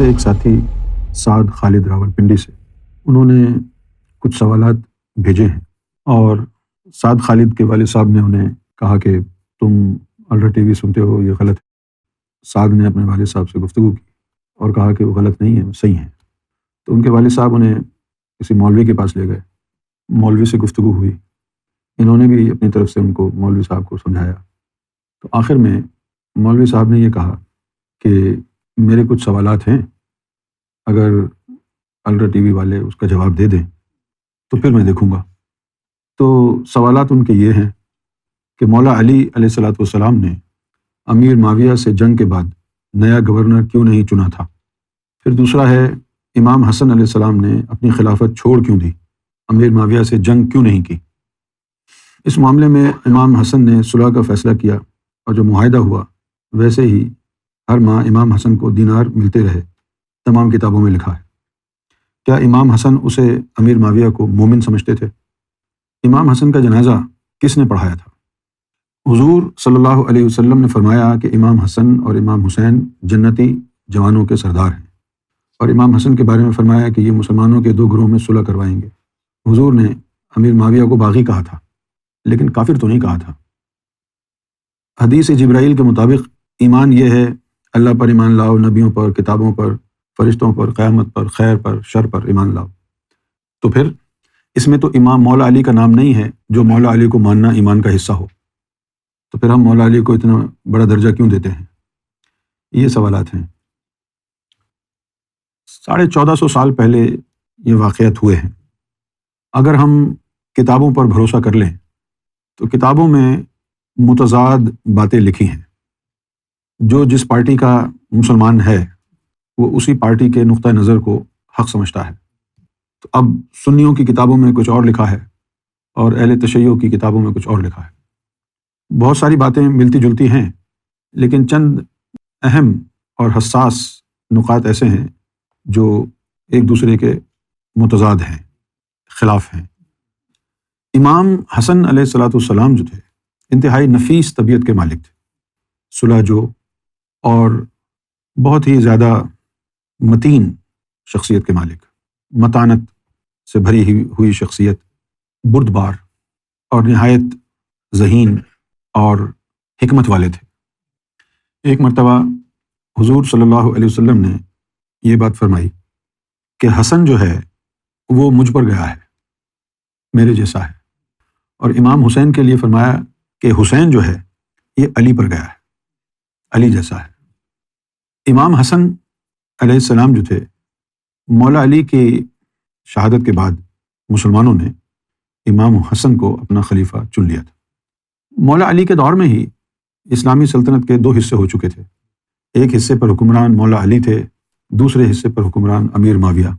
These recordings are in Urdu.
میرے ایک ساتھی سعد خالد راولپنڈی سے انہوں نے کچھ سوالات بھیجے ہیں، اور سعد خالد کے والد صاحب نے انہیں کہا کہ تم الرا ٹی وی سنتے ہو، یہ غلط ہے۔ سعد نے اپنے والد صاحب سے گفتگو کی اور کہا کہ وہ غلط نہیں ہے، صحیح ہے۔ تو ان کے والد صاحب انہیں کسی مولوی کے پاس لے گئے، مولوی سے گفتگو ہوئی، انہوں نے بھی اپنی طرف سے ان کو مولوی صاحب کو سمجھایا۔ تو آخر میں مولوی صاحب نے یہ کہا کہ میرے کچھ سوالات ہیں، اگر الرا ٹی وی والے اس کا جواب دے دیں تو پھر میں دیکھوں گا۔ تو سوالات ان کے یہ ہیں کہ مولا علی علیہ الصلوۃ والسلام نے امیر معاویہ سے جنگ کے بعد نیا گورنر کیوں نہیں چنا تھا؟ پھر دوسرا ہے امام حسن علیہ السلام نے اپنی خلافت چھوڑ کیوں دی؟ امیر معاویہ سے جنگ کیوں نہیں کی؟ اس معاملے میں امام حسن نے صلح کا فیصلہ کیا، اور جو معاہدہ ہوا ویسے ہی ہر ماہ امام حسن کو دینار ملتے رہے، تمام کتابوں میں لکھا ہے۔ کیا امام حسن اسے امیر معاویہ کو مومن سمجھتے تھے؟ امام حسن کا جنازہ کس نے پڑھایا تھا؟ حضور صلی اللہ علیہ وسلم نے فرمایا کہ امام حسن اور امام حسین جنتی جوانوں کے سردار ہیں، اور امام حسن کے بارے میں فرمایا کہ یہ مسلمانوں کے دو گروہوں میں صلح کروائیں گے۔ حضور نے امیر معاویہ کو باغی کہا تھا، لیکن کافر تو نہیں کہا تھا۔ حدیث جبرائیل کے مطابق ایمان یہ ہے اللہ پر ایمان لاؤ، نبیوں پر، کتابوں پر، فرشتوں پر، قیامت پر، خیر پر، شر پر ایمان لاؤ۔ تو پھر اس میں تو امام مولا علی کا نام نہیں ہے، جو مولا علی کو ماننا ایمان کا حصہ ہو، تو پھر ہم مولا علی کو اتنا بڑا درجہ کیوں دیتے ہیں؟ یہ سوالات ہیں۔ 1450 سال پہلے یہ واقعات ہوئے ہیں۔ اگر ہم کتابوں پر بھروسہ کر لیں تو کتابوں میں متضاد باتیں لکھی ہیں۔ جو جس پارٹی کا مسلمان ہے وہ اسی پارٹی کے نقطہ نظر کو حق سمجھتا ہے۔ تو اب سنیوں کی کتابوں میں کچھ اور لکھا ہے، اور اہل تشیع کی کتابوں میں کچھ اور لکھا ہے۔ بہت ساری باتیں ملتی جلتی ہیں، لیکن چند اہم اور حساس نقاط ایسے ہیں جو ایک دوسرے کے متضاد ہیں، خلاف ہیں۔ امام حسن علیہ الصلوۃ والسلام جو تھے انتہائی نفیس طبیعت کے مالک تھے، صلح جو، اور بہت ہی زیادہ متین شخصیت کے مالک، متانت سے بھری ہوئی شخصیت، بردبار اور نہایت ذہین اور حکمت والے تھے۔ ایک مرتبہ حضور صلی اللہ علیہ وسلم نے یہ بات فرمائی کہ حسن جو ہے وہ مجھ پر گیا ہے، میرے جیسا ہے، اور امام حسین کے لیے فرمایا کہ حسین جو ہے یہ علی پر گیا ہے، علی جیسا ہے۔ امام حسن علیہ السلام جو تھے، مولا علی کی شہادت کے بعد مسلمانوں نے امام حسن کو اپنا خلیفہ چن لیا تھا۔ مولا علی کے دور میں ہی اسلامی سلطنت کے دو حصے ہو چکے تھے۔ ایک حصے پر حکمران مولا علی تھے، دوسرے حصے پر حکمران امیر معاویہ۔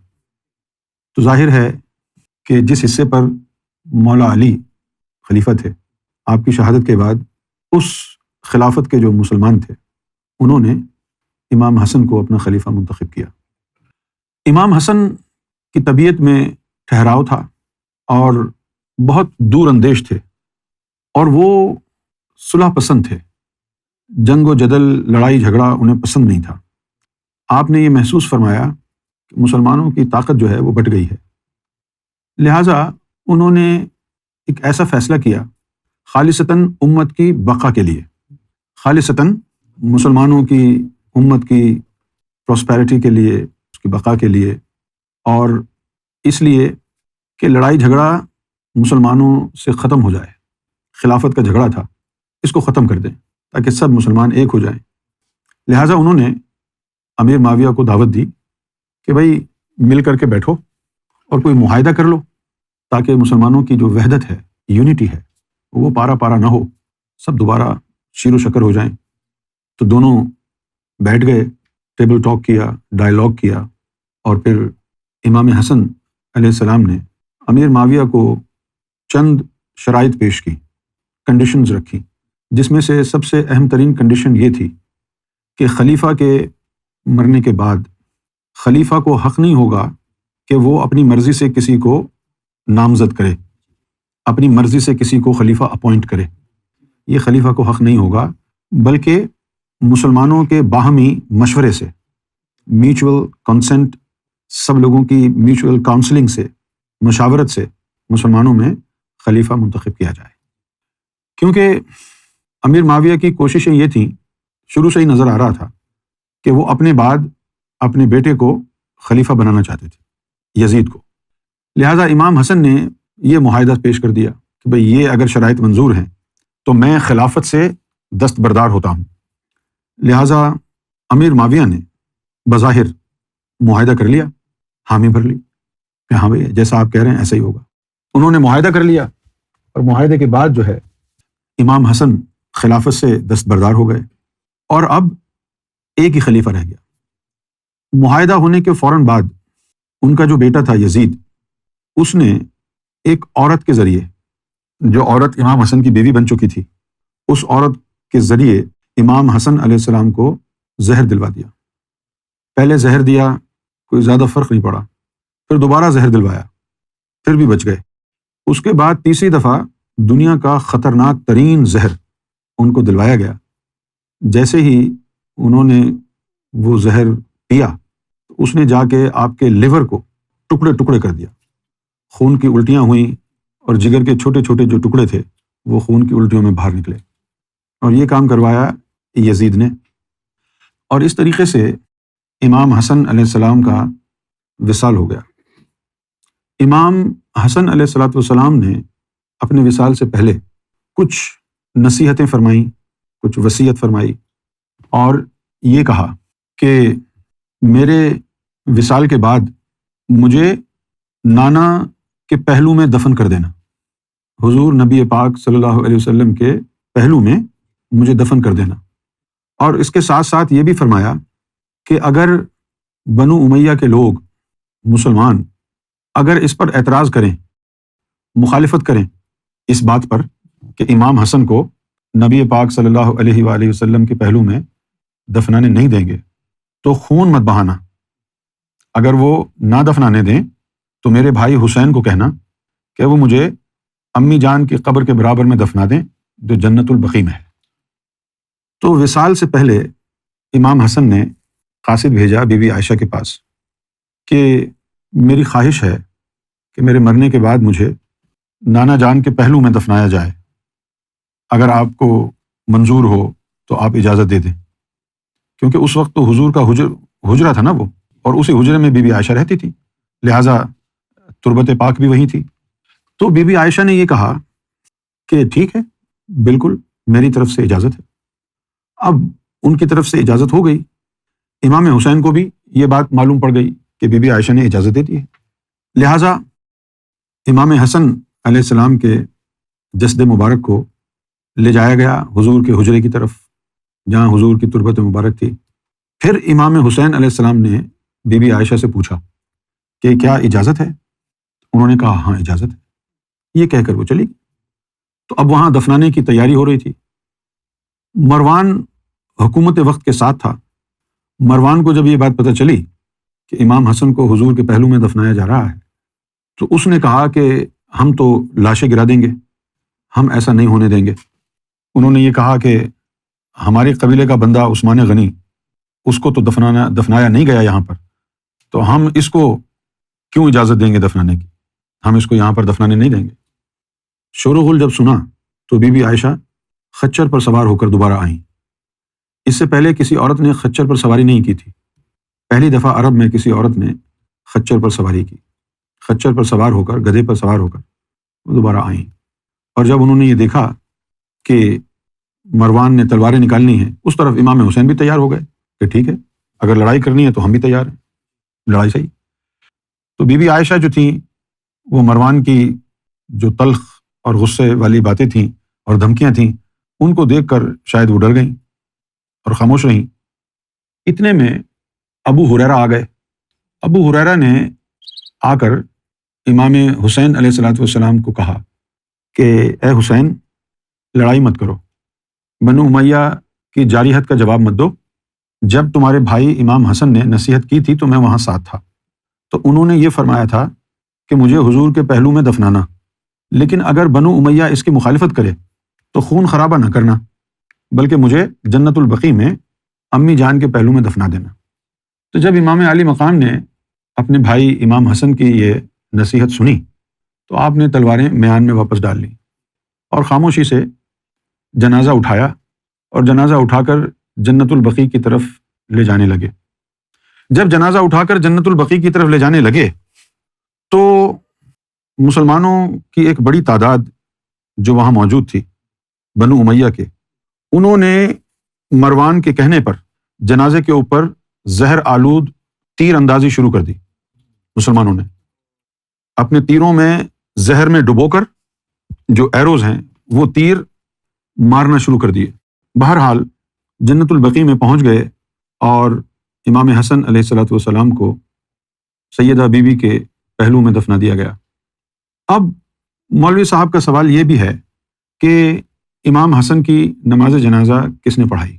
تو ظاہر ہے کہ جس حصے پر مولا علی خلیفہ تھے، آپ کی شہادت کے بعد اس خلافت کے جو مسلمان تھے انہوں نے امام حسن کو اپنا خلیفہ منتخب کیا۔ امام حسن کی طبیعت میں ٹھہراؤ تھا اور بہت دور اندیش تھے، اور وہ صلح پسند تھے۔ جنگ و جدل، لڑائی جھگڑا انہیں پسند نہیں تھا۔ آپ نے یہ محسوس فرمایا کہ مسلمانوں کی طاقت جو ہے وہ بٹ گئی ہے، لہٰذا انہوں نے ایک ایسا فیصلہ کیا خالصتاً امت کی بقا کے لیے، خالصتاً مسلمانوں کی امت کی پراسپیرٹی کے لیے، اس کی بقا کے لیے، اور اس لیے کہ لڑائی جھگڑا مسلمانوں سے ختم ہو جائے۔ خلافت کا جھگڑا تھا، اس کو ختم کر دیں تاکہ سب مسلمان ایک ہو جائیں۔ لہٰذا انہوں نے امیر معاویہ کو دعوت دی کہ بھائی مل کر کے بیٹھو اور کوئی معاہدہ کر لو تاکہ مسلمانوں کی جو وحدت ہے، یونٹی ہے، وہ پارا پارا نہ ہو، سب دوبارہ شیر و شکر ہو جائیں۔ تو دونوں بیٹھ گئے، ٹیبل ٹاک کیا، ڈائیلاگ کیا، اور پھر امام حسن علیہ السلام نے امیر معاویہ کو چند شرائط پیش کی، کنڈیشنز رکھی، جس میں سے سب سے اہم ترین کنڈیشن یہ تھی کہ خلیفہ کے مرنے کے بعد خلیفہ کو حق نہیں ہوگا کہ وہ اپنی مرضی سے کسی کو نامزد کرے، اپنی مرضی سے کسی کو خلیفہ اپوائنٹ کرے۔ یہ خلیفہ کو حق نہیں ہوگا، بلکہ مسلمانوں کے باہمی مشورے سے میوچول کنسنٹ، سب لوگوں کی میوچول کاؤنسلنگ سے، مشاورت سے مسلمانوں میں خلیفہ منتخب کیا جائے۔ کیونکہ امیر معاویہ کی کوششیں یہ تھیں، شروع سے ہی نظر آ رہا تھا کہ وہ اپنے بعد اپنے بیٹے کو خلیفہ بنانا چاہتے تھے، یزید کو۔ لہٰذا امام حسن نے یہ معاہدہ پیش کر دیا کہ بھئی یہ اگر شرائط منظور ہیں تو میں خلافت سے دستبردار ہوتا ہوں۔ لہٰذا امیر معاویہ نے بظاہر معاہدہ کر لیا، حامی بھر لی کہ ہاں بھئی جیسا آپ کہہ رہے ہیں ایسا ہی ہوگا۔ انہوں نے معاہدہ کر لیا، اور معاہدے کے بعد جو ہے امام حسن خلافت سے دستبردار ہو گئے، اور اب ایک ہی خلیفہ رہ گیا۔ معاہدہ ہونے کے فوراً بعد ان کا جو بیٹا تھا یزید، اس نے ایک عورت کے ذریعے، جو عورت امام حسن کی بیوی بن چکی تھی، اس عورت کے ذریعے امام حسن علیہ السلام کو زہر دلوا دیا۔ پہلے زہر دیا، کوئی زیادہ فرق نہیں پڑا، پھر دوبارہ زہر دلوایا، پھر بھی بچ گئے۔ اس کے بعد تیسری دفعہ دنیا کا خطرناک ترین زہر ان کو دلوایا گیا۔ جیسے ہی انہوں نے وہ زہر پیا، اس نے جا کے آپ کے لیور کو ٹکڑے ٹکڑے کر دیا، خون کی الٹیاں ہوئیں، اور جگر کے چھوٹے چھوٹے جو ٹکڑے تھے وہ خون کی الٹیوں میں باہر نکلے، اور یہ کام کروایا یزید نے۔ اور اس طریقے سے امام حسن علیہ السلام کا وصال ہو گیا۔ امام حسن علیہ السلام نے اپنے وصال سے پہلے کچھ نصیحتیں فرمائیں، کچھ وصیت فرمائی، اور یہ کہا کہ میرے وصال کے بعد مجھے نانا کے پہلو میں دفن کر دینا، حضور نبی پاک صلی اللہ علیہ وسلم کے پہلو میں مجھے دفن کر دینا۔ اور اس کے ساتھ ساتھ یہ بھی فرمایا کہ اگر بنو امیہ کے لوگ، مسلمان، اگر اس پر اعتراض کریں، مخالفت کریں اس بات پر کہ امام حسن کو نبی پاک صلی اللہ علیہ وآلہ وسلم کے پہلو میں دفنانے نہیں دیں گے تو خون مت بہانا۔ اگر وہ نہ دفنانے دیں تو میرے بھائی حسین کو کہنا کہ وہ مجھے امی جان کی قبر کے برابر میں دفنا دیں جو جنت البقیع میں ہے۔ تو وصال سے پہلے امام حسن نے قاصد بھیجا بی بی عائشہ کے پاس کہ میری خواہش ہے کہ میرے مرنے کے بعد مجھے نانا جان کے پہلو میں دفنایا جائے، اگر آپ کو منظور ہو تو آپ اجازت دے دیں۔ کیونکہ اس وقت تو حضور کا حجرہ تھا نا وہ، اور اسی حجرے میں بی بی عائشہ رہتی تھی، لہٰذا تربت پاک بھی وہیں تھی۔ تو بی بی عائشہ نے یہ کہا کہ ٹھیک ہے، بالکل میری طرف سے اجازت ہے۔ اب ان کی طرف سے اجازت ہو گئی، امام حسین کو بھی یہ بات معلوم پڑ گئی کہ بی بی عائشہ نے اجازت دے دی ہے، لہٰذا امام حسن علیہ السلام کے جسد مبارک کو لے جایا گیا حضور کے حجرے کی طرف، جہاں حضور کی تربت مبارک تھی۔ پھر امام حسین علیہ السلام نے بی بی عائشہ سے پوچھا کہ کیا اجازت ہے؟ انہوں نے کہا ہاں اجازت ہے، یہ کہہ کر وہ چلی گئی۔ تو اب وہاں دفنانے کی تیاری ہو رہی تھی۔ مروان حکومت وقت کے ساتھ تھا۔ مروان کو جب یہ بات پتہ چلی کہ امام حسن کو حضور کے پہلو میں دفنایا جا رہا ہے تو اس نے کہا کہ ہم تو لاشیں گرا دیں گے، ہم ایسا نہیں ہونے دیں گے۔ انہوں نے یہ کہا کہ ہمارے قبیلے کا بندہ عثمان غنی، اس کو تو دفنایا نہیں گیا یہاں پر، تو ہم اس کو کیوں اجازت دیں گے دفنانے کی؟ ہم اس کو یہاں پر دفنانے نہیں دیں گے۔ شور و غل جب سنا تو بی بی عائشہ خچر پر سوار ہو کر دوبارہ آئیں۔ اس سے پہلے کسی عورت نے خچر پر سواری نہیں کی تھی، پہلی دفعہ عرب میں کسی عورت نے خچر پر سواری کی۔ خچر پر سوار ہو کر، گدھے پر سوار ہو کر وہ دوبارہ آئیں، اور جب انہوں نے یہ دیکھا کہ مروان نے تلواریں نکالنی ہیں، اس طرف امام حسین بھی تیار ہو گئے کہ ٹھیک ہے، اگر لڑائی کرنی ہے تو ہم بھی تیار ہیں، لڑائی صحیح۔ تو بی بی عائشہ جو تھیں، وہ مروان کی جو تلخ اور غصے والی باتیں تھیں اور دھمکیاں تھیں، ان کو دیکھ کر شاید وہ ڈر گئیں اور خاموش رہیں۔ اتنے میں ابو ہریرہ آ گئے۔ ابو ہریرہ نے آ کر امام حسین علیہ السلام کو کہا کہ اے حسین، لڑائی مت کرو، بنو امیہ کی جارحیت کا جواب مت دو۔ جب تمہارے بھائی امام حسن نے نصیحت کی تھی تو میں وہاں ساتھ تھا، تو انہوں نے یہ فرمایا تھا کہ مجھے حضور کے پہلو میں دفنانا، لیکن اگر بنو امیہ اس کی مخالفت کرے تو خون خرابہ نہ کرنا، بلکہ مجھے جنت البقیع میں امی جان کے پہلو میں دفنا دینا۔ تو جب امام علی مقام نے اپنے بھائی امام حسن کی یہ نصیحت سنی تو آپ نے تلواریں میان میں واپس ڈال لیں اور خاموشی سے جنازہ اٹھایا اور جنازہ اٹھا کر جنت البقیع کی طرف لے جانے لگے۔ جب جنازہ اٹھا کر جنت البقیع کی طرف لے جانے لگے تو مسلمانوں کی ایک بڑی تعداد جو وہاں موجود تھی بنو امیہ کے، انہوں نے مروان کے کہنے پر جنازے کے اوپر زہر آلود تیر اندازی شروع کر دی۔ مسلمانوں نے اپنے تیروں میں زہر میں ڈبو کر جو ایروز ہیں وہ تیر مارنا شروع کر دیے۔ بہرحال جنت البقیع میں پہنچ گئے اور امام حسن علیہ الصلوۃ والسلام کو سیدہ بی بی کے پہلو میں دفنا دیا گیا۔ اب مولوی صاحب کا سوال یہ بھی ہے کہ امام حسن کی نماز جنازہ کس نے پڑھائی؟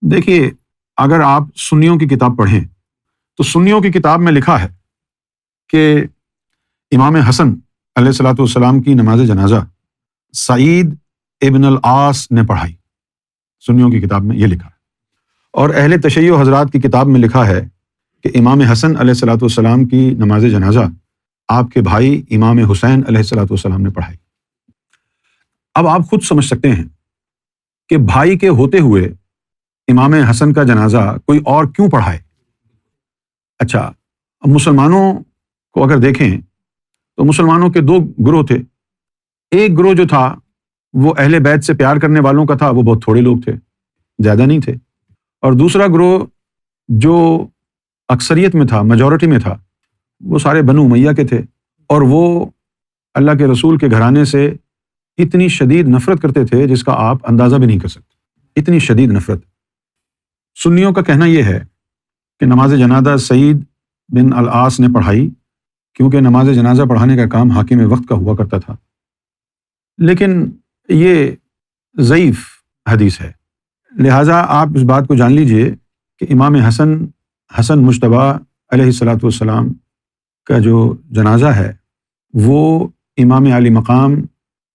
دیکھیے، اگر آپ سنیوں کی کتاب پڑھیں تو سنیوں کی کتاب میں لکھا ہے کہ امام حسن علیہ الصلوۃ والسلام کی نماز جنازہ سعید ابن العاص نے پڑھائی۔ سنیوں کی کتاب میں یہ لکھا ہے، اور اہل تشیع حضرات کی کتاب میں لکھا ہے کہ امام حسن علیہ الصلوۃ والسلام کی نماز جنازہ آپ کے بھائی امام حسین علیہ الصلوۃ والسلام نے پڑھائی۔ اب آپ خود سمجھ سکتے ہیں کہ بھائی کے ہوتے ہوئے امام حسن کا جنازہ کوئی اور کیوں پڑھائے۔ اچھا، اب مسلمانوں کو اگر دیکھیں تو مسلمانوں کے دو گروہ تھے۔ ایک گروہ جو تھا وہ اہل بیت سے پیار کرنے والوں کا تھا، وہ بہت تھوڑے لوگ تھے، زیادہ نہیں تھے، اور دوسرا گروہ جو اکثریت میں تھا، میجورٹی میں تھا، وہ سارے بنو امیہ کے تھے، اور وہ اللہ کے رسول کے گھرانے سے اتنی شدید نفرت کرتے تھے جس کا آپ اندازہ بھی نہیں کر سکتے، اتنی شدید نفرت۔ سنیوں کا کہنا یہ ہے کہ نماز جنازہ سعید بن العاص نے پڑھائی کیونکہ نماز جنازہ پڑھانے کا کام حاکم وقت کا ہوا کرتا تھا، لیکن یہ ضعیف حدیث ہے، لہٰذا آپ اس بات کو جان لیجئے کہ امام حسن مجتبی علیہ الصلوۃ والسلام کا جو جنازہ ہے وہ امام علی مقام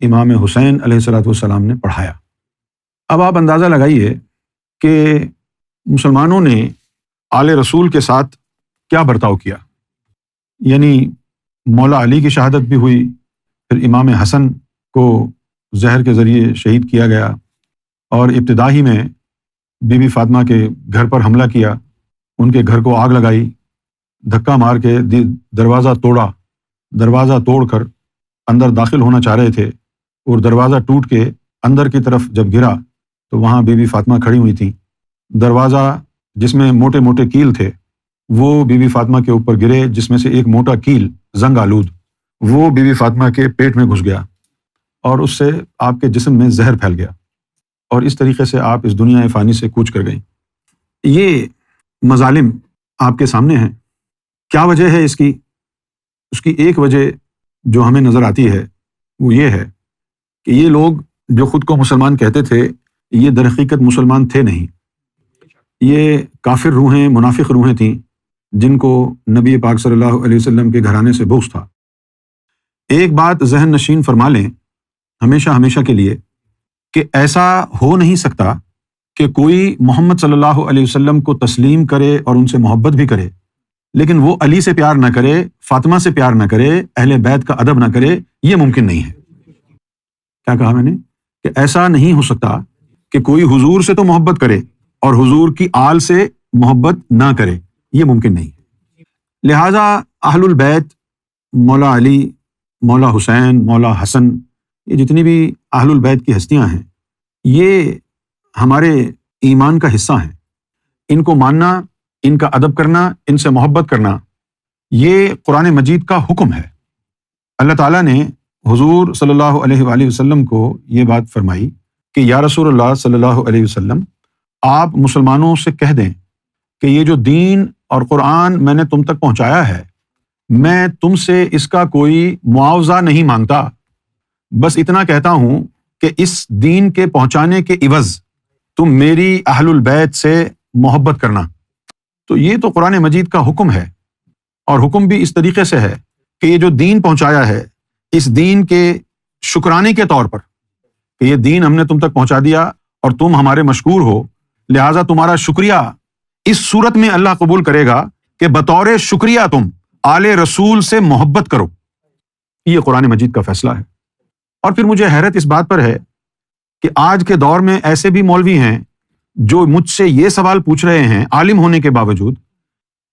امام حسین علیہ الصلوۃ والسلام نے پڑھایا۔ اب آپ اندازہ لگائیے کہ مسلمانوں نے آل رسول کے ساتھ کیا برتاؤ کیا، یعنی مولا علی کی شہادت بھی ہوئی، پھر امام حسن کو زہر کے ذریعے شہید کیا گیا، اور ابتدا ہی میں بی بی فاطمہ کے گھر پر حملہ کیا، ان کے گھر کو آگ لگائی، دھکا مار کے دروازہ توڑا، دروازہ توڑ کر اندر داخل ہونا چاہ رہے تھے، اور دروازہ ٹوٹ کے اندر کی طرف جب گرا تو وہاں بی بی فاطمہ کھڑی ہوئی تھیں۔ دروازہ جس میں موٹے موٹے کیل تھے وہ بی بی فاطمہ کے اوپر گرے، جس میں سے ایک موٹا کیل زنگ آلود وہ بی بی فاطمہ کے پیٹ میں گھس گیا، اور اس سے آپ کے جسم میں زہر پھیل گیا، اور اس طریقے سے آپ اس دنیا فانی سے کوچ کر گئیں۔ یہ مظالم آپ کے سامنے ہیں۔ کیا وجہ ہے اس کی؟ اس کی ایک وجہ جو ہمیں نظر آتی ہے وہ یہ ہے کہ یہ لوگ جو خود کو مسلمان کہتے تھے یہ در حقیقت مسلمان تھے نہیں، یہ کافر روحیں، منافق روحیں تھیں جن کو نبی پاک صلی اللہ علیہ وسلم کے گھرانے سے بغض تھا۔ ایک بات ذہن نشین فرما لیں ہمیشہ ہمیشہ کے لیے کہ ایسا ہو نہیں سکتا کہ کوئی محمد صلی اللہ علیہ وسلم کو تسلیم کرے اور ان سے محبت بھی کرے، لیکن وہ علی سے پیار نہ کرے، فاطمہ سے پیار نہ کرے، اہل بیت کا ادب نہ کرے، یہ ممکن نہیں ہے۔ کیا کہا میں نے؟ کہ ایسا نہیں ہو سکتا کہ کوئی حضور سے تو محبت کرے اور حضور کی آل سے محبت نہ کرے، یہ ممکن نہیں۔ لہٰذا اہل البیت، مولا علی، مولا حسین، مولا حسن، یہ جتنی بھی اہل البیت کی ہستیاں ہیں یہ ہمارے ایمان کا حصہ ہیں۔ ان کو ماننا، ان کا ادب کرنا، ان سے محبت کرنا، یہ قرآن مجید کا حکم ہے۔ اللہ تعالیٰ نے حضور صلی اللہ علیہ وآلہ وسلم کو یہ بات فرمائی کہ یا رسول اللہ صلی اللہ علیہ وسلم، آپ مسلمانوں سے کہہ دیں کہ یہ جو دین اور قرآن میں نے تم تک پہنچایا ہے، میں تم سے اس کا کوئی معاوضہ نہیں مانگتا، بس اتنا کہتا ہوں کہ اس دین کے پہنچانے کے عوض تم میری اہل البیت سے محبت کرنا۔ تو یہ تو قرآن مجید کا حکم ہے، اور حکم بھی اس طریقے سے ہے کہ یہ جو دین پہنچایا ہے اس دین کے شکرانے کے طور پر کہ یہ دین ہم نے تم تک پہنچا دیا اور تم ہمارے مشکور ہو، لہٰذا تمہارا شکریہ اس صورت میں اللہ قبول کرے گا کہ بطور شکریہ تم آل رسول سے محبت کرو۔ یہ قرآن مجید کا فیصلہ ہے۔ اور پھر مجھے حیرت اس بات پر ہے کہ آج کے دور میں ایسے بھی مولوی ہیں جو مجھ سے یہ سوال پوچھ رہے ہیں عالم ہونے کے باوجود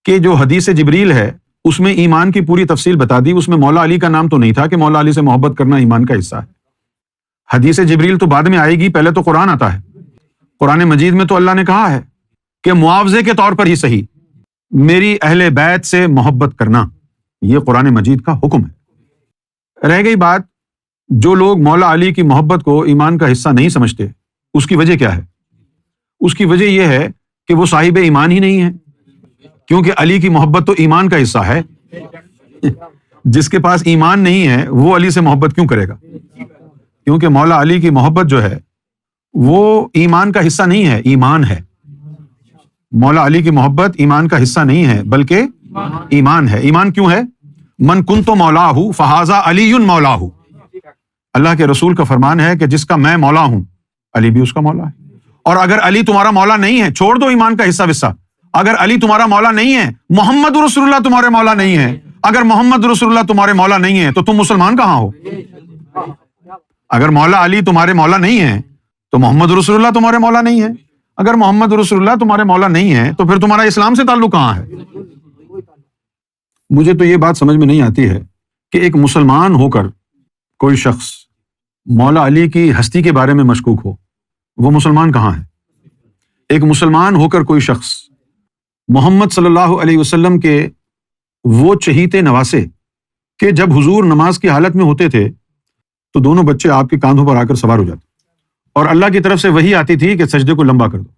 کہ جو حدیث جبریل ہے اس میں ایمان کی پوری تفصیل بتا دی، اس میں مولا علی کا نام تو نہیں تھا کہ مولا علی سے محبت کرنا ایمان کا حصہ ہے۔ حدیث جبریل تو بعد میں آئے گی، پہلے تو قرآن آتا ہے۔ قرآن مجید میں تو اللہ نے کہا ہے کہ معاوضے کے طور پر ہی صحیح میری اہل بیت سے محبت کرنا، یہ قرآن مجید کا حکم ہے۔ رہ گئی بات جو لوگ مولا علی کی محبت کو ایمان کا حصہ نہیں سمجھتے، اس کی وجہ کیا ہے؟ اس کی وجہ یہ ہے کہ وہ صاحب ایمان ہی نہیں ہے، کیونکہ علی کی محبت تو ایمان کا حصہ ہے۔ جس کے پاس ایمان نہیں ہے وہ علی سے محبت کیوں کرے گا؟ کیونکہ مولا علی کی محبت جو ہے وہ ایمان کا حصہ نہیں ہے، ایمان ہے۔ مولا علی کی محبت ایمان کا حصہ نہیں ہے بلکہ ایمان ہے۔ ایمان کیوں ہے؟ من کنت مولاہ فہذا علی مولاہ۔ اللہ کے رسول کا فرمان ہے کہ جس کا میں مولا ہوں علی بھی اس کا مولا ہے۔ اور اگر علی تمہارا مولا نہیں ہے، چھوڑ دو ایمان کا حصہ، اگر علی تمہارا مولا نہیں ہے، محمد رسول اللہ تمہارے مولا نہیں ہے، اگر محمد رسول اللہ تمہارے مولا نہیں ہے تو تم مسلمان کہاں ہو؟ اگر مولا علی تمہارے مولا نہیں ہے تو محمد رسول اللہ تمہارے مولا نہیں ہے، اگر محمد رسول اللہ تمہارے مولا نہیں ہے تو پھر تمہارا اسلام سے تعلق کہاں ہے؟ مجھے تو یہ بات سمجھ میں نہیں آتی ہے کہ ایک مسلمان ہو کر کوئی شخص مولا علی کی ہستی کے بارے میں مشکوک ہو، وہ مسلمان کہاں ہے؟ ایک مسلمان ہو کر کوئی شخص محمد صلی اللہ علیہ وسلم کے وہ چہیتے نواسے کہ جب حضور نماز کی حالت میں ہوتے تھے تو دونوں بچے آپ کے کاندھوں پر آ کر سوار ہو جاتے اور اللہ کی طرف سے وحی آتی تھی کہ سجدے کو لمبا کر دو۔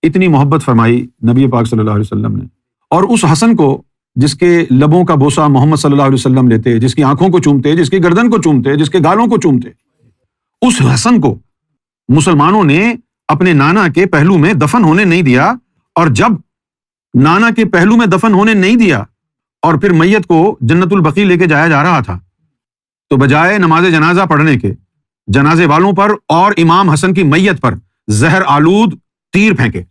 اتنی محبت فرمائی نبی پاک صلی اللہ علیہ وسلم نے۔ اور اس حسن کو جس کے لبوں کا بوسہ محمد صلی اللہ علیہ وسلم لیتے، جس کی آنکھوں کو چومتے، جس کی گردن کو چومتے، جس کے گالوں کو چومتے، اس حسن کو مسلمانوں نے اپنے نانا کے پہلو میں دفن ہونے نہیں دیا۔ اور جب نانا کے پہلو میں دفن ہونے نہیں دیا اور پھر میت کو جنت البقیع لے کے جایا جا رہا تھا تو بجائے نماز جنازہ پڑھنے کے جنازے والوں پر اور امام حسن کی میت پر زہر آلود تیر پھینکے۔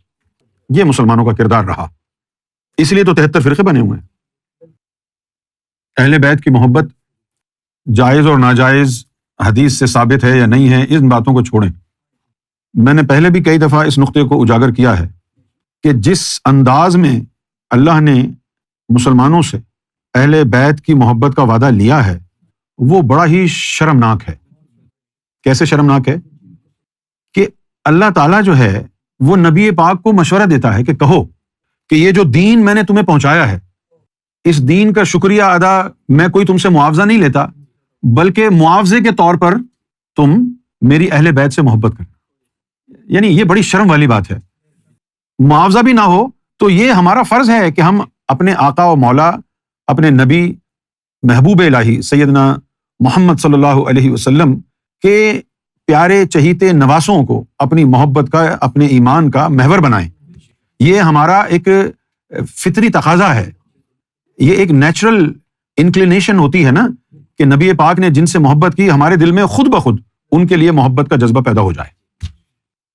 یہ مسلمانوں کا کردار رہا، اس لیے تو 73 فرقے بنے ہوئے ہیں۔ اہل بیت کی محبت جائز اور ناجائز حدیث سے ثابت ہے یا نہیں ہے، ان باتوں کو چھوڑیں۔ میں نے پہلے بھی کئی دفعہ اس نقطے کو اجاگر کیا ہے کہ جس انداز میں اللہ نے مسلمانوں سے اہل بیت کی محبت کا وعدہ لیا ہے وہ بڑا ہی شرمناک ہے۔ کیسے شرمناک ہے؟ کہ اللہ تعالیٰ جو ہے وہ نبی پاک کو مشورہ دیتا ہے کہ کہو کہ یہ جو دین میں نے تمہیں پہنچایا ہے، اس دین کا شکریہ ادا میں کوئی تم سے معاوضہ نہیں لیتا، بلکہ معاوضے کے طور پر تم میری اہل بیت سے محبت کرنا۔ یعنی یہ بڑی شرم والی بات ہے۔ معاوضہ بھی نہ ہو تو یہ ہمارا فرض ہے کہ ہم اپنے آقا و مولا، اپنے نبی محبوب الہی سیدنا محمد صلی اللہ علیہ وسلم کے پیارے چہیتے نواسوں کو اپنی محبت کا، اپنے ایمان کا محور بنائیں۔ یہ ہمارا ایک فطری تقاضا ہے، یہ ایک نیچرل انکلینیشن ہوتی ہے نا کہ نبی پاک نے جن سے محبت کی ہمارے دل میں خود بخود ان کے لیے محبت کا جذبہ پیدا ہو جائے۔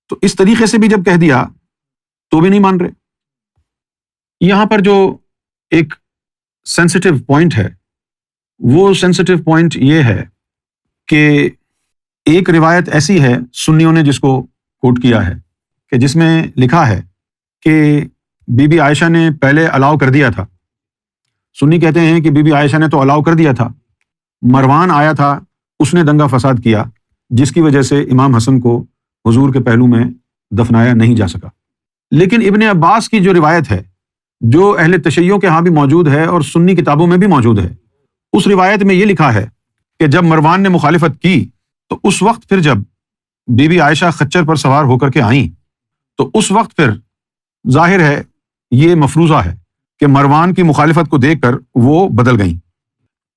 تو اس طریقے سے بھی جب کہہ دیا تو بھی نہیں مان رہے۔ یہاں پر جو ایک سینسٹیو پوائنٹ ہے وہ سینسٹیو پوائنٹ یہ ہے کہ ایک روایت ایسی ہے سنیوں نے جس کو کوٹ کیا ہے کہ جس میں لکھا ہے کہ بی بی عائشہ نے پہلے الاؤ کر دیا تھا۔ سنی کہتے ہیں کہ بی بی عائشہ نے تو الاؤ کر دیا تھا، مروان آیا تھا، اس نے دنگا فساد کیا جس کی وجہ سے امام حسن کو حضور کے پہلو میں دفنایا نہیں جا سکا۔ لیکن ابن عباس کی جو روایت ہے جو اہل تشیع کے ہاں بھی موجود ہے اور سنی کتابوں میں بھی موجود ہے، اس روایت میں یہ لکھا ہے کہ جب مروان نے مخالفت کی تو اس وقت پھر جب بی بی عائشہ خچر پر سوار ہو کر کے آئیں تو اس وقت پھر ظاہر ہے یہ مفروضہ ہے کہ مروان کی مخالفت کو دیکھ کر وہ بدل گئیں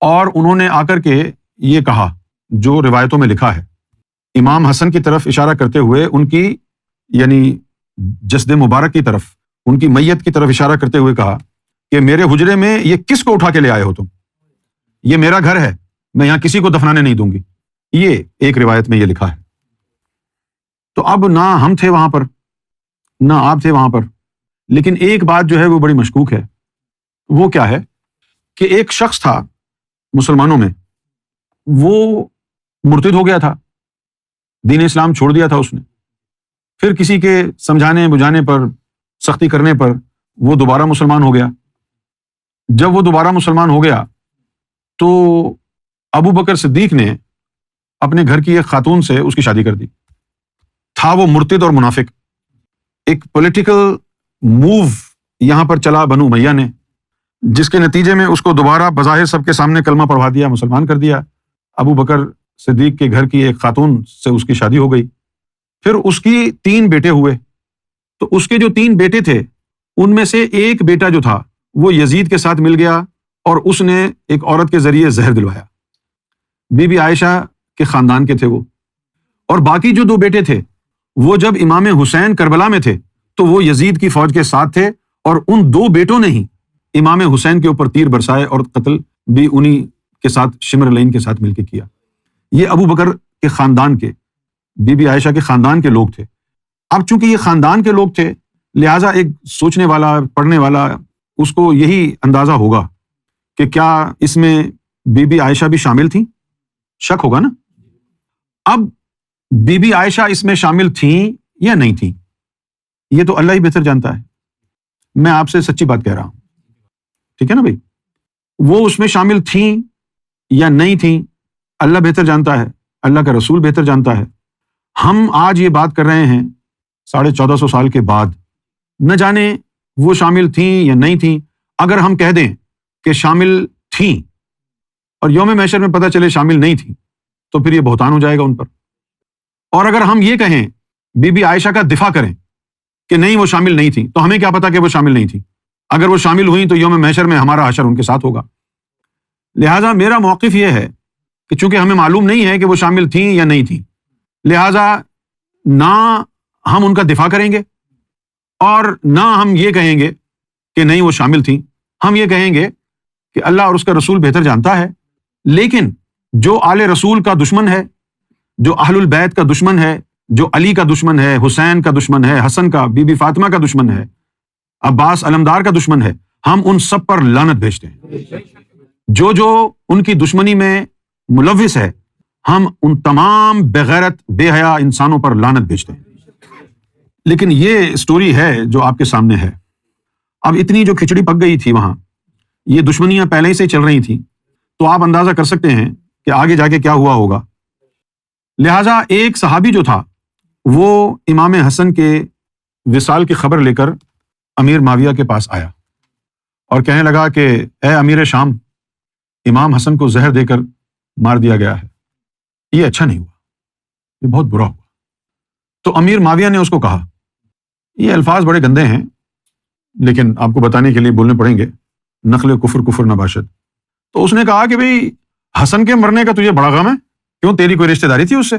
اور انہوں نے آ کر کے یہ کہا جو روایتوں میں لکھا ہے، امام حسن کی طرف اشارہ کرتے ہوئے ان کی یعنی جسد مبارک کی طرف، ان کی میت کی طرف اشارہ کرتے ہوئے کہا کہ میرے حجرے میں یہ کس کو اٹھا کے لے آئے ہو تم؟ یہ میرا گھر ہے، میں یہاں کسی کو دفنانے نہیں دوں گی۔ یہ ایک روایت میں یہ لکھا ہے۔ تو اب نہ ہم تھے وہاں پر نہ آپ تھے وہاں پر، لیکن ایک بات جو ہے وہ بڑی مشکوک ہے. وہ کیا ہے کہ ایک شخص تھا مسلمانوں میں، وہ مرتد ہو گیا تھا، دین اسلام چھوڑ دیا تھا اس نے. پھر کسی کے سمجھانے بجھانے پر، سختی کرنے پر وہ دوبارہ مسلمان ہو گیا. جب وہ دوبارہ مسلمان ہو گیا تو ابو بکر صدیق نے اپنے گھر کی ایک خاتون سے اس کی شادی کر دی. تھا وہ مرتد اور منافق. ایک پولیٹیکل موو یہاں پر چلا بنو امیہ نے، جس کے نتیجے میں اس کو دوبارہ بظاہر سب کے سامنے کلمہ پڑھوا دیا، مسلمان کر دیا. ابو بکر صدیق کے گھر کی ایک خاتون سے اس کی شادی ہو گئی. پھر اس کی 3 بیٹے ہوئے. تو اس کے جو 3 بیٹے تھے ان میں سے ایک بیٹا جو تھا وہ یزید کے ساتھ مل گیا اور اس نے ایک عورت کے ذریعے زہر دلوایا. بی بی عائشہ کے خاندان کے تھے وہ. اور باقی جو 2 بیٹے تھے وہ جب امام حسین کربلا میں تھے تو وہ یزید کی فوج کے ساتھ تھے، اور ان 2 بیٹوں نے ہی امام حسین کے اوپر تیر برسائے اور قتل بھی انہی کے ساتھ شمر لین کے ساتھ مل کے کیا. یہ ابو بکر کے خاندان کے، بی بی عائشہ کے خاندان کے لوگ تھے. اب چونکہ یہ خاندان کے لوگ تھے لہٰذا ایک سوچنے والا، پڑھنے والا اس کو یہی اندازہ ہوگا کہ کیا اس میں بی بی عائشہ بھی شامل تھیں؟ شک ہوگا نا. اب بی بی عائشہ اس میں شامل تھیں یا نہیں تھیں یہ تو اللہ ہی بہتر جانتا ہے. میں آپ سے سچی بات کہہ رہا ہوں، ٹھیک ہے نا بھائی. وہ اس میں شامل تھیں یا نہیں تھیں اللہ بہتر جانتا ہے، اللہ کا رسول بہتر جانتا ہے. ہم آج یہ بات کر رہے ہیں 1450 سال کے بعد، نہ جانے وہ شامل تھیں یا نہیں تھیں. اگر ہم کہہ دیں کہ شامل تھیں اور یوم محشر میں پتہ چلے شامل نہیں تھیں تو پھر یہ بہتان ہو جائے گا ان پر. اور اگر ہم یہ کہیں بی بی عائشہ کا دفاع کریں کہ نہیں وہ شامل نہیں تھیں تو ہمیں کیا پتا کہ وہ شامل نہیں تھیں. اگر وہ شامل ہوئیں تو یوم محشر میں ہمارا حشر ان کے ساتھ ہوگا. لہٰذا میرا موقف یہ ہے کہ چونکہ ہمیں معلوم نہیں ہے کہ وہ شامل تھیں یا نہیں تھیں، لہٰذا نہ ہم ان کا دفاع کریں گے اور نہ ہم یہ کہیں گے کہ نہیں وہ شامل تھیں. ہم یہ کہیں گے کہ اللہ اور اس کا رسول بہتر جانتا ہے. لیکن جو آل رسول کا دشمن ہے، جو اہل البیت کا دشمن ہے، جو علی کا دشمن ہے، حسین کا دشمن ہے، حسن کا، بی بی فاطمہ کا دشمن ہے، عباس علمدار کا دشمن ہے، ہم ان سب پر لعنت بھیجتے ہیں. جو ان کی دشمنی میں ملوث ہے ہم ان تمام بغیرت بے حیا انسانوں پر لعنت بھیجتے ہیں. لیکن یہ سٹوری ہے جو آپ کے سامنے ہے. اب اتنی جو کھچڑی پک گئی تھی وہاں، یہ دشمنیاں پہلے ہی سے چل رہی تھیں، تو آپ اندازہ کر سکتے ہیں کہ آگے جا کے کیا ہوا ہوگا. لہٰذا ایک صحابی جو تھا وہ امام حسن کے وصال کی خبر لے کر امیر معاویہ کے پاس آیا اور کہنے لگا کہ اے امیر شام، امام حسن کو زہر دے کر مار دیا گیا ہے، یہ اچھا نہیں ہوا، یہ بہت برا ہوا. تو امیر معاویہ نے اس کو کہا، یہ الفاظ بڑے گندے ہیں لیکن آپ کو بتانے کے لیے بولنے پڑیں گے، نقل کفر کفر نہ باشد. تو اس نے کہا کہ بھئی حسن کے مرنے کا تجھے بڑا غم ہے، کیوں تیری کوئی رشتہ داری تھی اس سے؟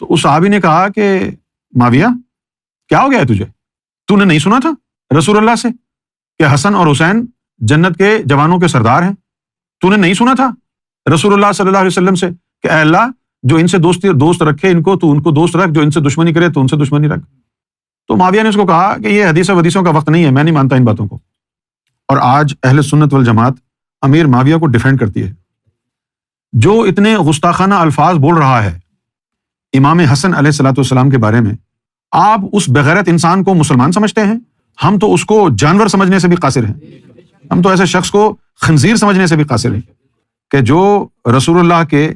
تو اس صحابی نے کہا کہ معاویہ کیا ہو گیا ہے تجھے؟ تو نے نہیں سنا تھا رسول اللہ سے کہ حسن اور حسین جنت کے جوانوں کے سردار ہیں؟ تو نے نہیں سنا تھا رسول اللہ صلی اللہ علیہ وسلم سے کہ اے اللہ جو ان سے دوست رکھے ان کو، تو ان کو دوست رکھ، جو ان سے دشمنی کرے تو ان سے دشمنی رکھ. تو معاویہ نے اس کو کہا کہ یہ حدیث و حدیثوں کا وقت نہیں ہے، میں نہیں مانتا ان باتوں کو. اور آج اہل سنت والجماعت امیر معاویہ کو ڈیفینڈ کرتی ہے. جو اتنے گستاخانہ الفاظ بول رہا ہے امام حسن علیہ الصلوۃ والسلام کے بارے میں، آپ اس بغیرت انسان کو مسلمان سمجھتے ہیں؟ ہم تو اس کو جانور سمجھنے سے بھی قاصر ہیں. ہم تو ایسے شخص کو خنزیر سمجھنے سے بھی قاصر ہیں کہ جو رسول اللہ کے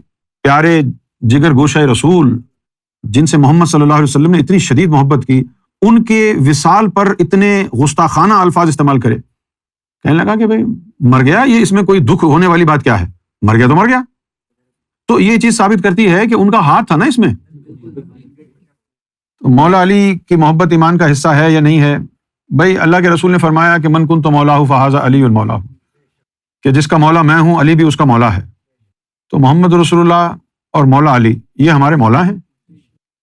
پیارے جگر گوشہ رسول، جن سے محمد صلی اللہ علیہ وسلم نے اتنی شدید محبت کی، ان کے وصال پر اتنے گستاخانہ الفاظ استعمال کرے. کہنے لگا کہ بھئی مر گیا، یہ اس میں کوئی دکھ ہونے والی بات کیا ہے، مر گیا تو مر گیا. تو یہ چیز ثابت کرتی ہے کہ ان کا ہاتھ تھا نا اس میں. تو مولا علی کی محبت ایمان کا حصہ ہے یا نہیں ہے؟ بھائی اللہ کے رسول نے فرمایا کہ من کنت مولاہ فہذا علی المولا، کہ جس کا مولا میں ہوں علی بھی اس کا مولا ہے. تو محمد رسول اللہ اور مولا علی یہ ہمارے مولا ہیں،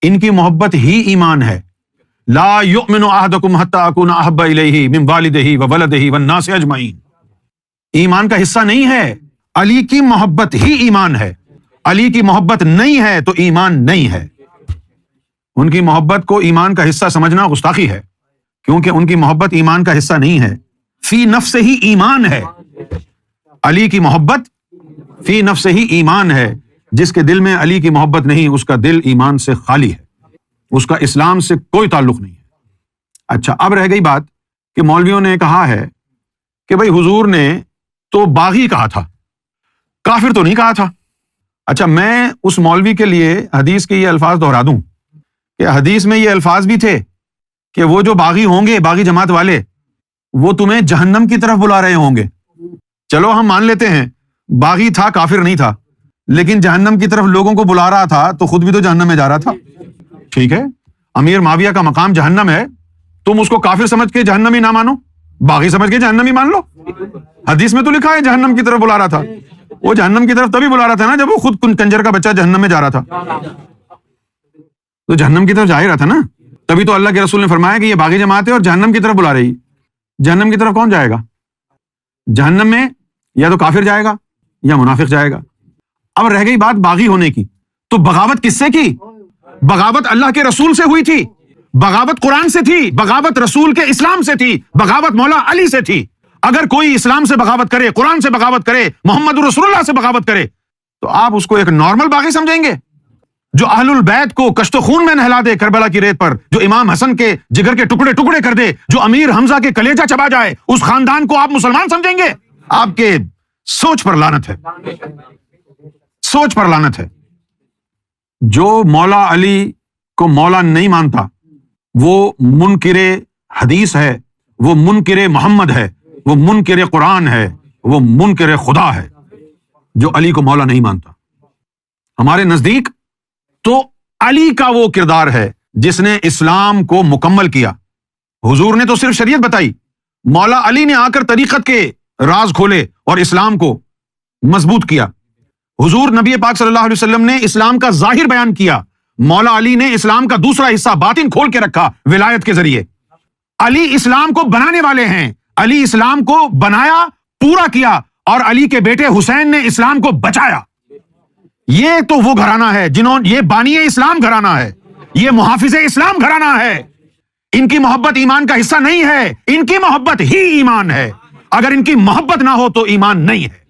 ان کی محبت ہی ایمان ہے. لا یؤمن احدکم حتی اکون احب الیہ من والدہ وولدہ والناس اجمعین. ایمان کا حصہ نہیں ہے، علی کی محبت ہی ایمان ہے. علی کی محبت نہیں ہے تو ایمان نہیں ہے. ان کی محبت کو ایمان کا حصہ سمجھنا گستاخی ہے کیونکہ ان کی محبت ایمان کا حصہ نہیں ہے، فی نفس ہی ایمان ہے۔ علی کی محبت فی نفس ہی ایمان ہے، جس کے دل میں علی کی محبت نہیں اس کا دل ایمان سے خالی ہے، اس کا اسلام سے کوئی تعلق نہیں ہے۔ اچھا، اب رہ گئی بات کہ مولویوں نے کہا ہے کہ بھائی حضور نے تو باغی کہا تھا، کافر تو نہیں کہا تھا۔ اچھا، میں اس مولوی کے لیے حدیث کے یہ الفاظ دہرا دوں کہ حدیث میں یہ الفاظ بھی تھے کہ وہ جو باغی ہوں گے، باغی جماعت والے، وہ تمہیں جہنم کی طرف بلا رہے ہوں گے۔ چلو ہم مان لیتے ہیں باغی تھا، کافر نہیں تھا، لیکن جہنم کی طرف لوگوں کو بلا رہا تھا تو خود بھی تو جہنم میں جا رہا تھا۔ ٹھیک ہے، امیر معاویہ کا مقام جہنم ہے، تم اس کو کافر سمجھ کے جہنمی نہ مانو، باغی سمجھ کے جہنمی مان لو۔ حدیث میں تو لکھا ہے جہنم کی طرف بلا رہا تھا، وہ جہنم کی طرف تبھی بلا رہا تھا نا جب وہ خود کنجر کا بچہ جہنم میں جا رہا تھا، تو جہنم کی طرف جا ہی رہا تھا نا، تبھی تو اللہ کے رسول نے فرمایا کہ یہ باغی جماعت ہے اور جہنم کی طرف بلا رہی۔ جہنم کی طرف کون جائے گا؟ جہنم میں یا تو کافر جائے گا یا منافق جائے گا۔ اب رہ گئی بات باغی ہونے کی، تو بغاوت کس سے کی؟ بغاوت اللہ کے رسول سے ہوئی تھی، بغاوت قرآن سے تھی، بغاوت رسول کے اسلام سے تھی، بغاوت مولا علی سے تھی۔ اگر کوئی اسلام سے بغاوت کرے، قرآن سے بغاوت کرے، محمد رسول اللہ سے بغاوت کرے، تو آپ اس کو ایک نارمل باغی سمجھیں گے؟ جو اہل البیت کو کشت و خون میں نہلا دے کربلا کی ریت پر، جو امام حسن کے جگر کے ٹکڑے ٹکڑے کر دے، جو امیر حمزہ کے کلیجہ چبا جائے، اس خاندان کو آپ مسلمان سمجھیں گے؟ آپ کے سوچ پر لعنت ہے، سوچ پر لعنت ہے۔ جو مولا علی کو مولا نہیں مانتا وہ منکر حدیث ہے، وہ منکر محمد ہے، وہ منکر قرآن ہے، وہ منکر خدا ہے، جو علی کو مولا نہیں مانتا۔ ہمارے نزدیک تو علی کا وہ کردار ہے جس نے اسلام کو مکمل کیا۔ حضور نے تو صرف شریعت بتائی، مولا علی نے آ کر طریقت کے راز کھولے اور اسلام کو مضبوط کیا۔ حضور نبی پاک صلی اللہ علیہ وسلم نے اسلام کا ظاہر بیان کیا، مولا علی نے اسلام کا دوسرا حصہ باطن کھول کے رکھا ولایت کے ذریعے۔ علی اسلام کو بنانے والے ہیں، علی اسلام کو بنایا، پورا کیا، اور علی کے بیٹے حسین نے اسلام کو بچایا۔ یہ تو وہ گھرانہ ہے جنہوں یہ بانی اسلام گھرانہ ہے، یہ محافظ اسلام گھرانہ ہے۔ ان کی محبت ایمان کا حصہ نہیں ہے، ان کی محبت ہی ایمان ہے۔ اگر ان کی محبت نہ ہو تو ایمان نہیں ہے۔